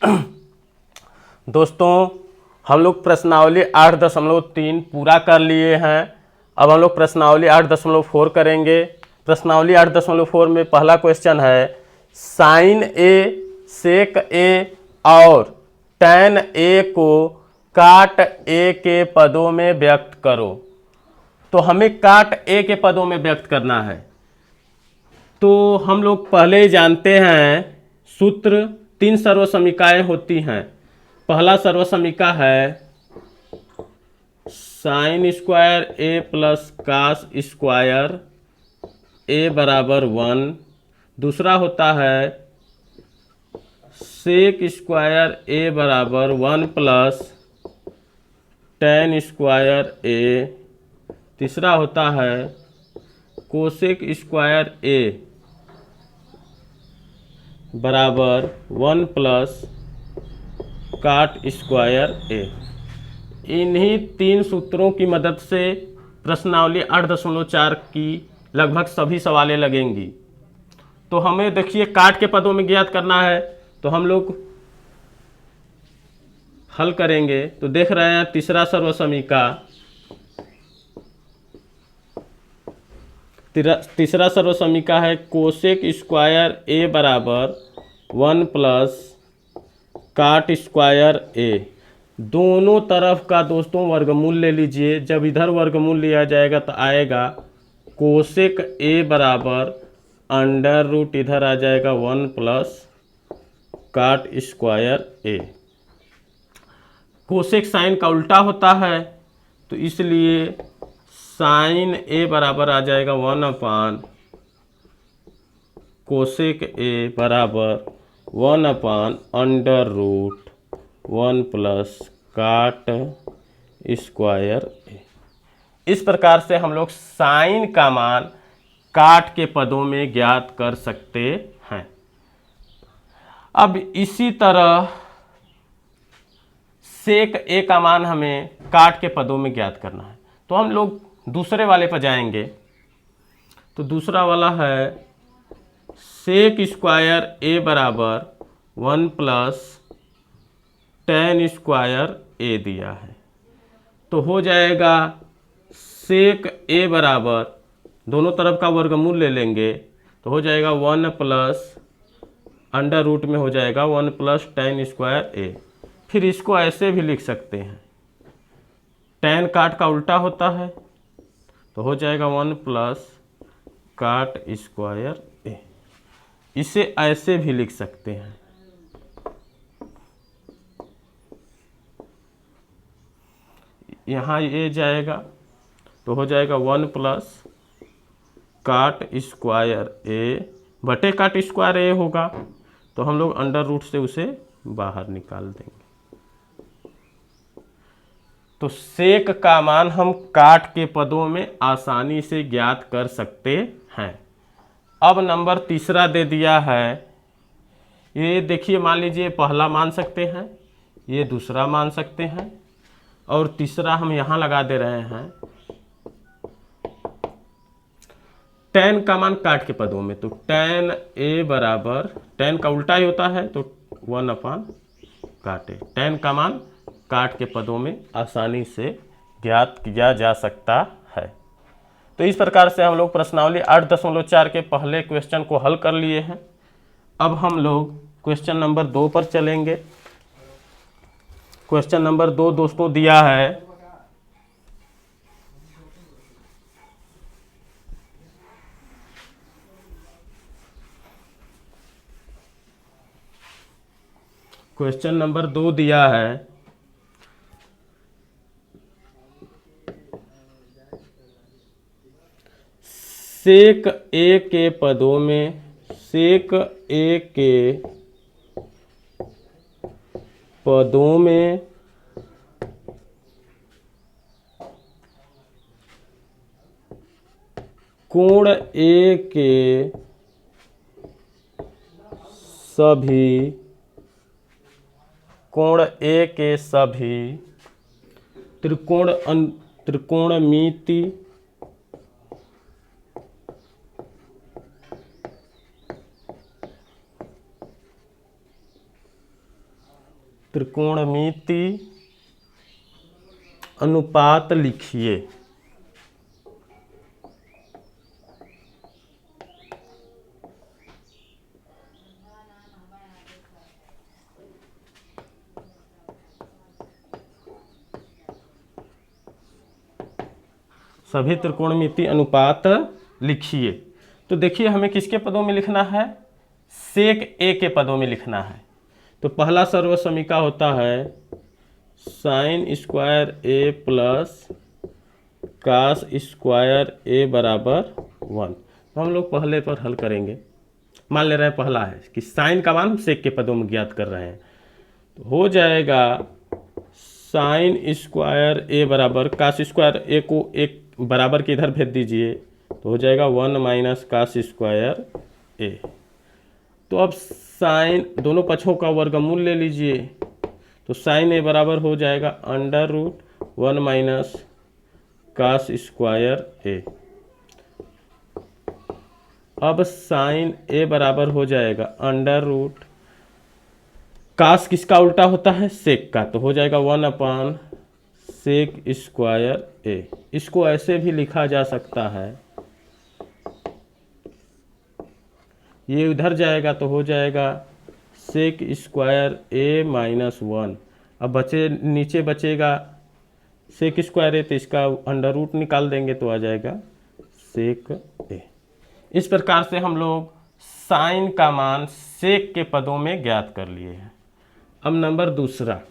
दोस्तों हम लोग प्रश्नावली 8.3 पूरा कर लिए हैं। अब हम लोग प्रश्नावली 8.4 करेंगे। प्रश्नावली 8.4 में पहला क्वेश्चन है साइन ए सेक ए और टैन ए को काट ए के पदों में व्यक्त करो। तो हमें काट ए के पदों में व्यक्त करना है। तो हम लोग पहले ही जानते हैं सूत्र, 3 सर्वसमीकाएं होती हैं। पहला सर्वसमीका है साइन स्क्वायर ए प्लस कास स्क्वायर ए बराबर 1। दूसरा होता है सेक स्क्वायर ए बराबर 1 प्लस टैन स्क्वायर ए। तीसरा होता है कोसेक स्क्वायर ए बराबर 1 प्लस काट स्क्वायर ए। इन्हीं 3 सूत्रों की मदद से प्रश्नावली 8.4 की लगभग सभी सवालें लगेंगी। तो हमें देखिए काट के पदों में ज्ञात करना है, तो हम लोग हल करेंगे। तो देख रहे हैं तीसरा सर्वसमीका, तीसरा सर्वसमीका है कोसेक स्क्वायर ए बराबर 1 प्लस काट स्क्वायर ए। दोनों तरफ का दोस्तों वर्गमूल ले लीजिए। जब इधर वर्गमूल लिया जाएगा तो आएगा कोसेक ए बराबर अंडर रूट, इधर आ जाएगा 1 प्लस काट स्क्वायर ए। कोसेक साइन का उल्टा होता है, तो इसलिए साइन ए बराबर आ जाएगा 1 अपान कोसेक ए बराबर 1 अपान under root 1 plus cot square A. इस प्रकार से हम लोग साइन का मान काट के पदों में ज्ञात कर सकते हैं। अब इसी तरह सेक ए का मान हमें काट के पदों में ज्ञात करना है। तो हम लोग दूसरे वाले पर जाएंगे। तो दूसरा वाला है सेक स्क्वायर ए बराबर 1 प्लस टैन स्क्वायर ए दिया है। तो हो जाएगा सेक ए बराबर, दोनों तरफ का वर्गमूल ले लेंगे, तो हो जाएगा 1 प्लस अंडर रूट में हो जाएगा 1 प्लस टैन स्क्वायर ए। फिर इसको ऐसे भी लिख सकते हैं, टैन काट का उल्टा होता है, तो हो जाएगा 1 प्लस काट स्क्वायर ए। इसे ऐसे भी लिख सकते हैं, यहाँ ये जाएगा तो हो जाएगा 1 प्लस काट स्क्वायर ए बटे काट स्क्वायर ए होगा, तो हम लोग अंडर रूट से उसे बाहर निकाल देंगे। तो सेक का मान हम काट के पदों में आसानी से ज्ञात कर सकते हैं। अब नंबर तीसरा दे दिया है। ये देखिए, मान लीजिए पहला मान सकते हैं, ये दूसरा मान सकते हैं, और तीसरा हम यहाँ लगा दे रहे हैं टैन का मान काट के पदों में। तो टैन ए बराबर, टैन का उल्टा ही होता है, तो 1 अपान काटे। टैन का मान काट के पदों में आसानी से ज्ञात किया जा सकता है। तो इस प्रकार से हम लोग प्रश्नावली 8.4 के पहले क्वेश्चन को हल कर लिए हैं। अब हम लोग क्वेश्चन नंबर 2 पर चलेंगे। क्वेश्चन नंबर 2 दोस्तों दिया है क्वेश्चन नंबर 2 दिया है सेक ए के पदों में, सेक ए के पदों में कोण ए के सभी, कोण ए के सभी त्रिकोणमिति त्रिकोणमिति अनुपात लिखिए। सभी त्रिकोणमिति अनुपात लिखिए। तो देखिए हमें किसके पदों में लिखना है, सेक ए के पदों में लिखना है। तो पहला सर्वसमीका होता है साइन स्क्वायर ए प्लस कास स्क्वायर ए बराबर 1। तो हम लोग पहले पर हल करेंगे। मान ले रहे हैं पहला है कि साइन का मान हम सेक के पदों में ज्ञात कर रहे हैं। तो हो जाएगा साइन स्क्वायर ए बराबर कास स्क्वायर ए को एक बराबर के इधर भेज दीजिए, तो हो जाएगा 1 माइनस कास स्क्वायर ए। तो अब साइन दोनों पक्षों का वर्गमूल ले लीजिए, तो साइन ए बराबर हो जाएगा under root 1 minus cos square A. अब साइन ए बराबर हो जाएगा अंडर रूट, कास किसका उल्टा होता है, सेक का, तो हो जाएगा 1 अपान सेक स्क्वायर ए। इसको ऐसे भी लिखा जा सकता है, ये उधर जाएगा तो हो जाएगा सेक स्क्वायर ए माइनस 1। अब नीचे बचेगा सेक स्क्वायर ए, तो इसका अंडर रूट निकाल देंगे तो आ जाएगा सेक ए। इस प्रकार से हम लोग साइन का मान सेक के पदों में ज्ञात कर लिए हैं। अब नंबर दूसरा,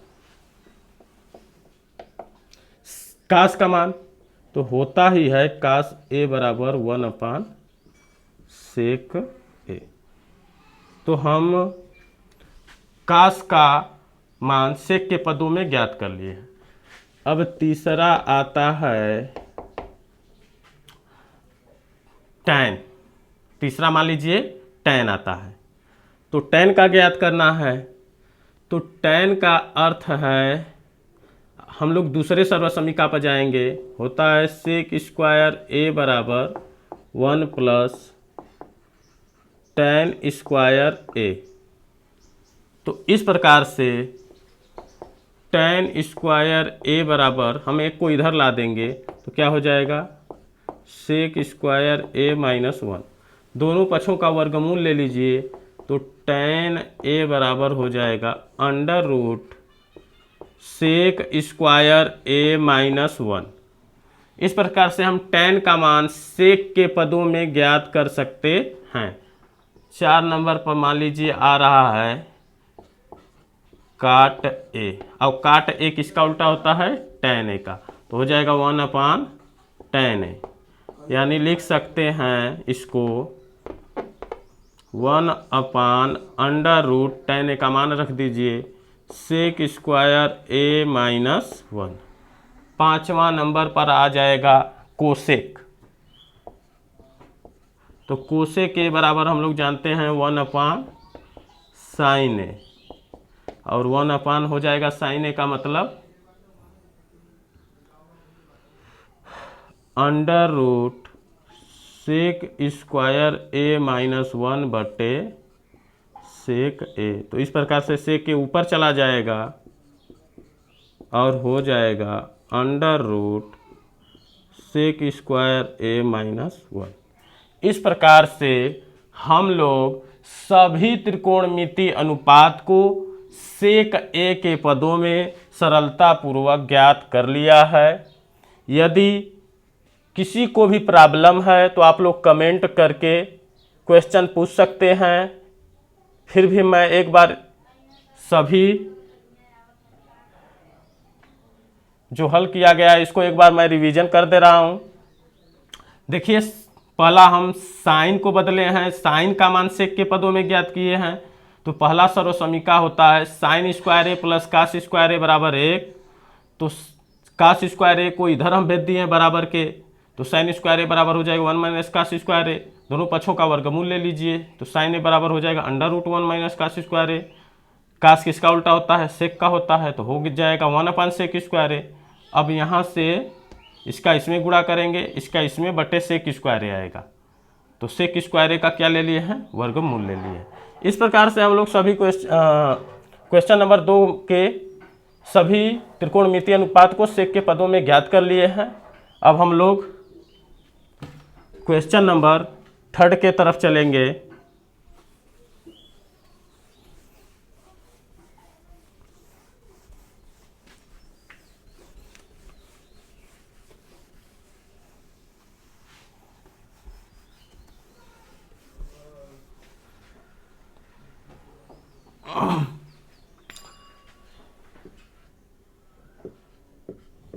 कास का मान तो होता ही है कास ए बराबर 1 अपान सेक ए। तो हम कास का मान सेक के पदों में ज्ञात कर लिए हैं। अब तीसरा आता है टैन। तीसरा मान लीजिए टैन आता है, तो टैन का ज्ञात करना है। तो टैन का अर्थ है, हम लोग दूसरे सर्वसमीका पर जाएंगे, होता है सेक स्क्वायर ए बराबर 1 प्लस टैन स्क्वायर ए। तो इस प्रकार से टैन स्क्वायर ए बराबर, हम एक को इधर ला देंगे तो क्या हो जाएगा सेक स्क्वायर ए माइनस 1। दोनों पक्षों का वर्गमूल ले लीजिए, तो टैन ए बराबर हो जाएगा अंडर रूट सेक स्क्वायर ए माइनस 1। इस प्रकार से हम टैन का मान सेक के पदों में ज्ञात कर सकते हैं। 4 नंबर पर मान लीजिए आ रहा है काट ए। अब काट ए किसका उल्टा होता है, टैन ए का, तो हो जाएगा 1 अपान टैन ए। यानी लिख सकते हैं इसको 1 अपान अंडर रूट टैन ए का मान रख दीजिए सेक स्क्वायर ए माइनस 1। 5वां नंबर पर आ जाएगा कोसेक। तो कोसेक के बराबर हम लोग जानते हैं 1 अपान साइन ए, और 1 अपान हो जाएगा साइन ए का मतलब अंडर रूट सेक स्क्वायर ए माइनस 1 बटे सेक ए। तो इस प्रकार से सेक के ऊपर चला जाएगा और हो जाएगा अंडर रूट सेक स्क्वायर ए माइनस 1। इस प्रकार से हम लोग सभी त्रिकोणमिति अनुपात को सेक ए के पदों में सरलतापूर्वक ज्ञात कर लिया है। यदि किसी को भी प्रॉब्लम है तो आप लोग कमेंट करके क्वेश्चन पूछ सकते हैं। फिर भी मैं एक बार सभी जो हल किया गया है इसको एक बार मैं रिवीजन कर दे रहा हूं। देखिए पहला हम साइन को बदले हैं, साइन का मान सेक के पदों में ज्ञात किए हैं। तो पहला सर्वसमीका होता है साइन स्क्वायर ए प्लस कास स्क्वायर ए बराबर 1। तो कास स्क्वायर ए को इधर हम भेज दिए हैं बराबर के, तो साइन स्क्वायर ए बराबर हो जाएगा 1 माइनस कास स्क्वायर ए। दोनों पक्षों का वर्गमूल ले लीजिए, तो साइन ए बराबर हो जाएगा under root 1 minus cos square A. Cos किसका उल्टा होता है, सेक का होता है, तो हो जाएगा 1 अपान सेक स्क्वायर ए। अब यहाँ से इसका इसमें गुणा करेंगे, इसका इसमें बटे सेक स्क्वायर ए आएगा। तो सेक स्क्वायर ए का क्या ले लिए हैं, वर्गमूल ले लिए। इस प्रकार से हम लोग सभी क्वेश्चन नंबर 2 के सभी त्रिकोणमितीय अनुपात को सेक के पदों में ज्ञात कर लिए हैं। अब हम लोग क्वेश्चन नंबर 3 के तरफ चलेंगे।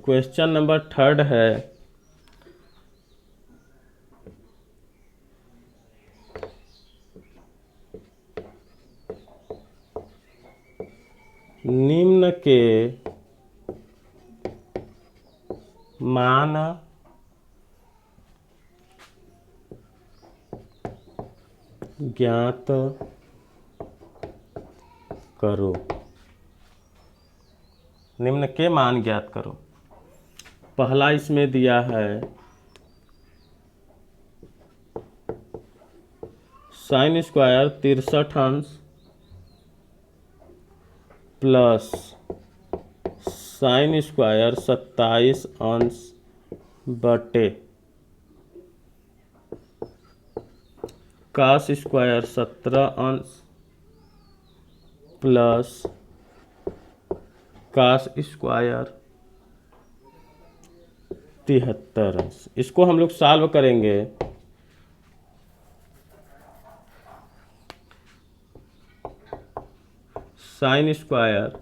क्वेश्चन नंबर 3 है निम्न के मान ज्ञात करो। निम्न के मान ज्ञात करो। पहला इसमें दिया है साइन स्क्वायर 63 अंश प्लस साइन स्क्वायर 27 अंश बटे कास स्क्वायर 17 अंश प्लस कास स्क्वायर 73 अंश। इसको हम लोग सॉल्व करेंगे। साइन स्क्वायर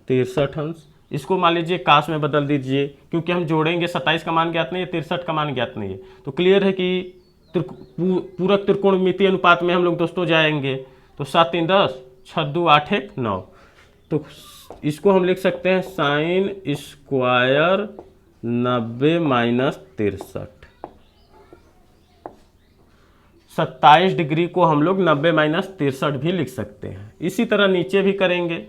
63 अंश, इसको मान लीजिए कास में बदल दीजिए, क्योंकि हम जोड़ेंगे 27 का मान ज्ञात नहीं है, 63 का मान ज्ञात नहीं है। तो क्लियर है कि पूरक त्रिकोणमितीय अनुपात में हम लोग दोस्तों जाएंगे। तो 7 3 10, 6 2 8 1 9। तो इसको हम लिख सकते हैं साइन स्क्वायर 90 माइनस 63। 27 डिग्री को हम लोग 90 माइनस 63 भी लिख सकते हैं। इसी तरह नीचे भी करेंगे।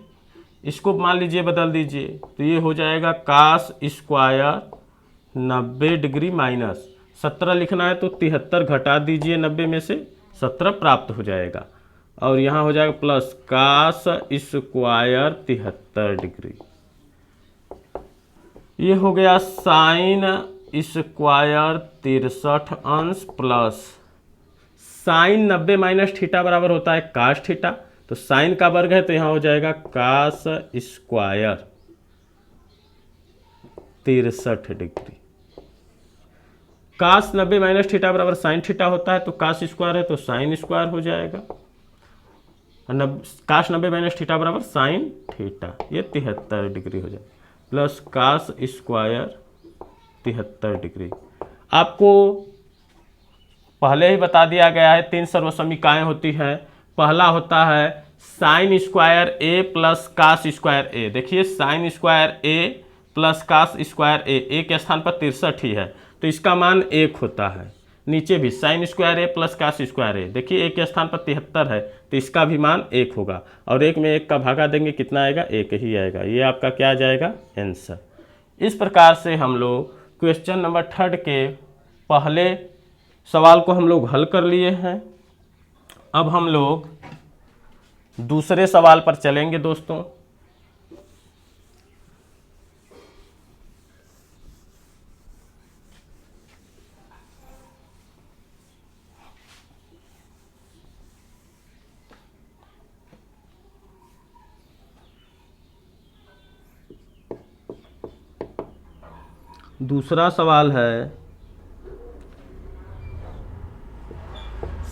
इसको मान लीजिए बदल दीजिए, तो ये हो जाएगा कास स्क्वायर 90 डिग्री माइनस 17 लिखना है तो 73 घटा दीजिए 90 में से 17 प्राप्त हो जाएगा। और यहाँ हो जाएगा प्लस कास स्क्वायर 73 डिग्री। ये हो गया साइन स्क्वायर 63 अंश प्लस साइन 90 माइनस थीटा बराबर होता है कास थीटा। तो साइन का वर्ग है तो यहाँ हो जाएगा कास स्क्वायर 63 डिग्री। कास 90 माइनस थीटा बराबर साइन थीटा होता है, तो कास स्क्वायर है तो साइन स्क्वायर हो जाएगा। कास 90 माइनस थीटा बराबर साइन थीटा, ये 73 डिग्री हो जाएगा प्लस कास स्क्वायर 73 डिग्री। आपको पहले ही बता दिया गया है 3 सर्वसमीकाएं होती हैं। पहला होता है साइन स्क्वायर ए प्लस कास स्क्वायर ए। देखिए साइन स्क्वायर ए प्लस कास स्क्वायर ए के स्थान पर 63 ही है तो इसका मान 1 होता है। नीचे भी साइन स्क्वायर ए प्लस कास स्क्वायर ए, देखिए 1 के स्थान पर 73 है तो इसका भी मान 1 होगा। और 1 में 1 का भागा देंगे कितना आएगा, 1 ही आएगा। ये आपका क्या आ जाएगा, आंसर। इस प्रकार से हम लोग क्वेश्चन नंबर 3 के पहले सवाल को हम लोग हल कर लिए हैं। अब हम लोग दूसरे सवाल पर चलेंगे दोस्तों। दूसरा सवाल है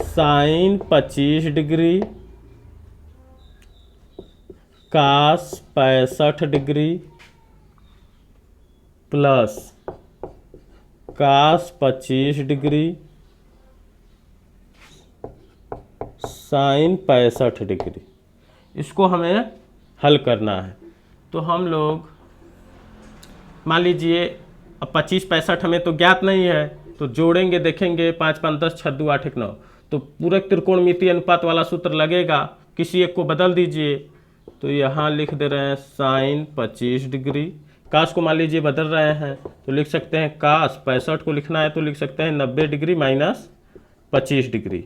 sine 25 degree cos 65 degree plus cos 25 degree sine 65 degree. इसको हमें हल करना है। तो हम लोग मान लीजिए अब 25 65 हमें तो ज्ञात नहीं है, तो जोड़ेंगे देखेंगे 5 5 10 6 2 8 1 9। तो पूरक त्रिकोणमितीय अनुपात वाला सूत्र लगेगा। किसी एक को बदल दीजिए, तो यहाँ लिख दे रहे हैं साइन 25 डिग्री। कास को मान लीजिए बदल रहे हैं तो लिख सकते हैं कास 65 को लिखना है तो लिख सकते हैं 90 डिग्री माइनस 25 डिग्री।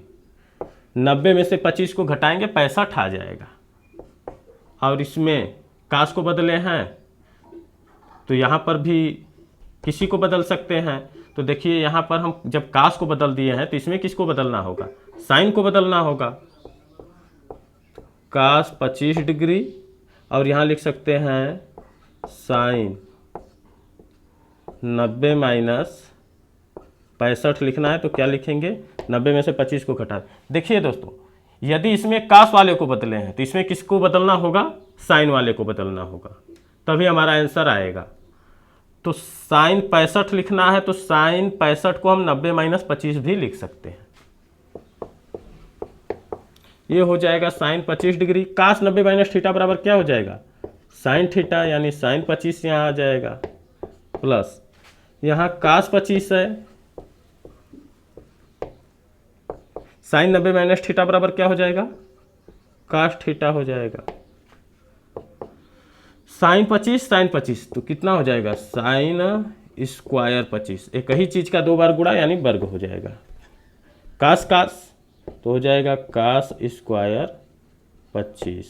90 में से 25 को घटाएंगे 65 आ जाएगा। और इसमें कास को बदले हैं, तो यहाँ पर भी किसी को बदल सकते हैं। तो देखिए यहाँ पर हम जब कास को बदल दिए हैं तो इसमें किसको बदलना होगा, साइन को बदलना होगा। कास 25 डिग्री और यहाँ लिख सकते हैं साइन 90 माइनस 65 लिखना है, तो क्या लिखेंगे, 90 में से 25 को घटा। देखिए दोस्तों, यदि इसमें कास वाले को बदले हैं तो इसमें किसको बदलना होगा, साइन वाले को बदलना होगा, तभी हमारा आंसर आएगा। तो साइन 65 लिखना है तो साइन 65 को हम 90 माइनस 25 भी लिख सकते हैं। ये हो जाएगा साइन 25 डिग्री। कास 90 माइनस थीटा बराबर क्या हो जाएगा, साइन थीटा, यानी साइन 25 यहाँ आ जाएगा, प्लस यहाँ कास 25 है, साइन 90 माइनस थीटा बराबर क्या हो जाएगा, कास थीटा हो जाएगा। साइन 25 तो कितना हो जाएगा, साइन स्क्वायर 25, एक ही चीज का दो बार गुणा यानी वर्ग हो जाएगा। कास कास तो हो जाएगा कास स्क्वायर 25,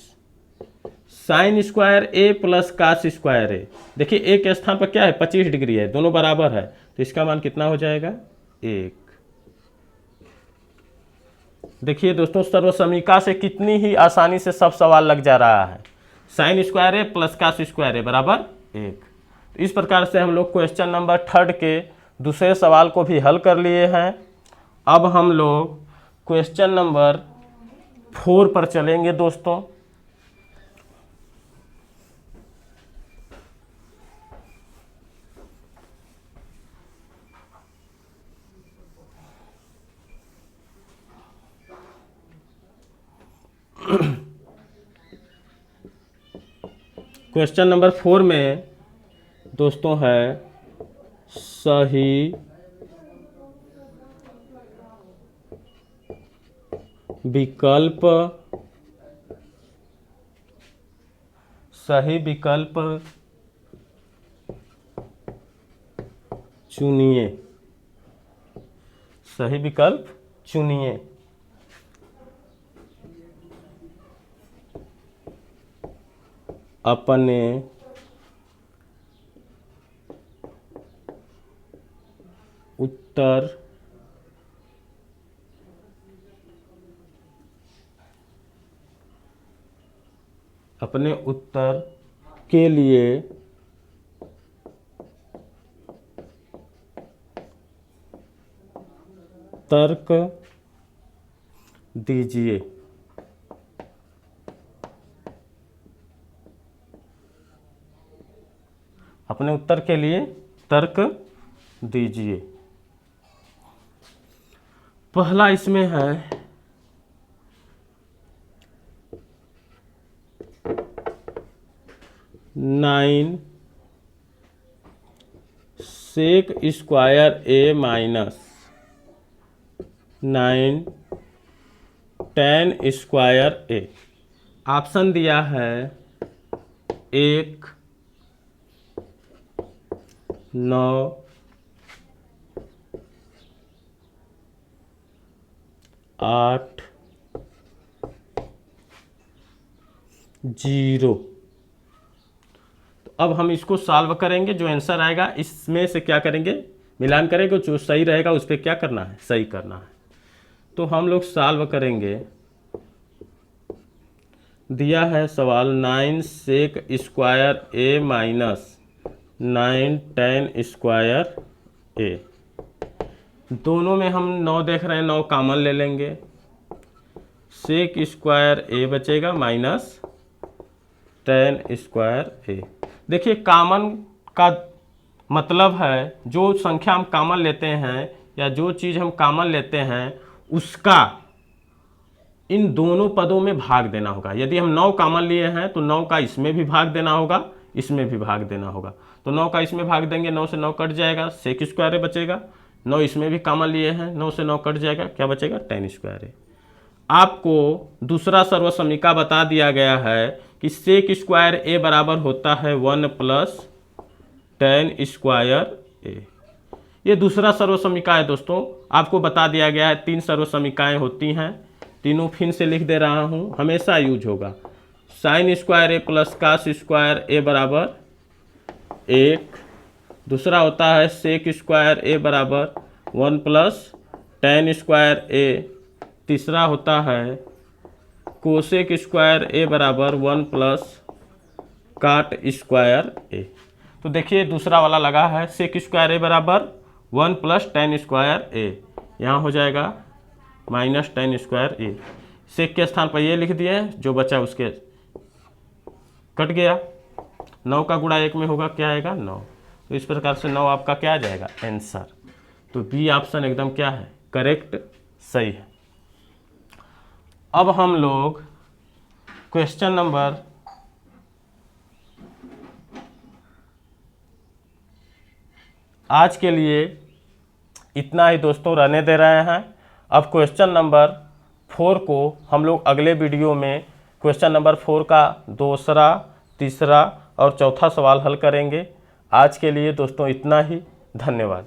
साइन स्क्वायर ए प्लस कास स्क्वायर ए। देखिए ए के स्थान पर क्या है, 25 डिग्री है, दोनों बराबर है, तो इसका मान कितना हो जाएगा, 1। देखिए दोस्तों, सर्वसमीका से कितनी ही आसानी से सब सवाल लग जा रहा है। साइन स्क्वायर ए प्लस कास स्क्वायर ए बराबर 1। तो इस प्रकार से हम लोग क्वेश्चन नंबर 3 के दूसरे सवाल को भी हल कर लिए हैं। अब हम लोग क्वेश्चन नंबर 4 पर चलेंगे दोस्तों। क्वेश्चन नंबर 4 में दोस्तों है सही विकल्प चुनिए, सही विकल्प चुनिए। अपने उत्तर के लिए तर्क दीजिए। अपने उत्तर के लिए तर्क दीजिए। पहला इसमें है 9 सेक स्क्वायर ए माइनस 9 tan स्क्वायर ए। ऑप्शन दिया है 1, 9, 8, 0। तो अब हम इसको सॉल्व करेंगे, जो आंसर आएगा इसमें से क्या करेंगे, मिलान करेंगे, जो सही रहेगा उस पर क्या करना है, सही करना है। तो हम लोग सॉल्व करेंगे। दिया है सवाल 9 सेक स्क्वायर ए माइनस 9 tan स्क्वायर ए। दोनों में हम 9 देख रहे हैं, 9 कॉमन ले लेंगे, सेक स्क्वायर ए बचेगा माइनस tan स्क्वायर ए। देखिए कॉमन का मतलब है जो संख्या हम कॉमन लेते हैं या जो चीज़ हम कॉमन लेते हैं उसका इन दोनों पदों में भाग देना होगा। यदि हम 9 कॉमन लिए हैं तो 9 का इसमें भी भाग देना होगा, इसमें भी भाग देना होगा। तो 9 का इसमें भाग देंगे, 9 से 9 कट जाएगा, सेक स्क्वायर ए बचेगा। 9 इसमें भी कॉमन लिए हैं, 9 से 9 कट जाएगा, क्या बचेगा, tan स्क्वायर ए। आपको दूसरा सर्वसमीका बता दिया गया है कि सेक स्क्वायर ए बराबर होता है 1 प्लस tan स्क्वायर ए। ये दूसरा सर्वसमीका है दोस्तों, आपको बता दिया गया है 3 सर्वसमीकाएं होती हैं, तीनों फिर से लिख दे रहा हूँ, हमेशा यूज होगा। साइन स्क्वायर ए प्लस कास स्क्वायर ए बराबर 1। दूसरा होता है सेक स्क्वायर ए बराबर 1 प्लस टेन स्क्वायर ए। तीसरा होता है कोसेक स्क्वायर ए बराबर 1 प्लस काट स्क्वायर ए। तो देखिए दूसरा वाला लगा है सेक स्क्वायर ए बराबर 1 प्लस टेन स्क्वायर ए, यहाँ हो जाएगा माइनस टेन स्क्वायर ए। सेक के स्थान पर ये लिख दिए, जो बचा उसके कट गया। 9 का गुणा 1 में होगा, क्या आएगा 9। तो इस प्रकार से 9 आपका क्या आ जाएगा आंसर। तो बी ऑप्शन एकदम क्या है करेक्ट, सही है। अब हम लोग क्वेश्चन नंबर 8 के लिए इतना ही दोस्तों रहने दे रहे हैं। अब क्वेश्चन नंबर 4 को हम लोग अगले वीडियो में क्वेश्चन नंबर 4 का दूसरा, तीसरा और चौथा सवाल हल करेंगे। आज के लिए दोस्तों इतना ही, धन्यवाद।